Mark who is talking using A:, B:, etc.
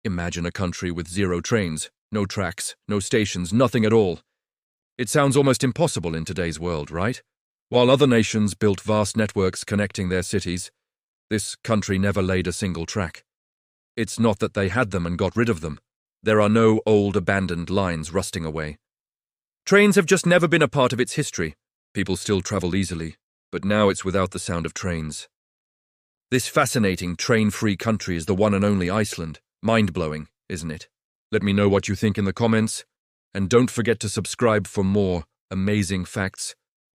A: Imagine a country with 0 trains, no tracks, no stations, nothing at all. It sounds almost impossible in today's world, right? While other nations built vast networks connecting their cities, this country never laid a single track. It's not that they had them and got rid of them. There are no old abandoned lines rusting away. Trains have just never been a part of its history. People still travel easily, but now it's without the sound of trains. This fascinating train-free country is the one and only Iceland. Mind-blowing, isn't it? Let me know what you think in the comments, and don't forget to subscribe for more amazing facts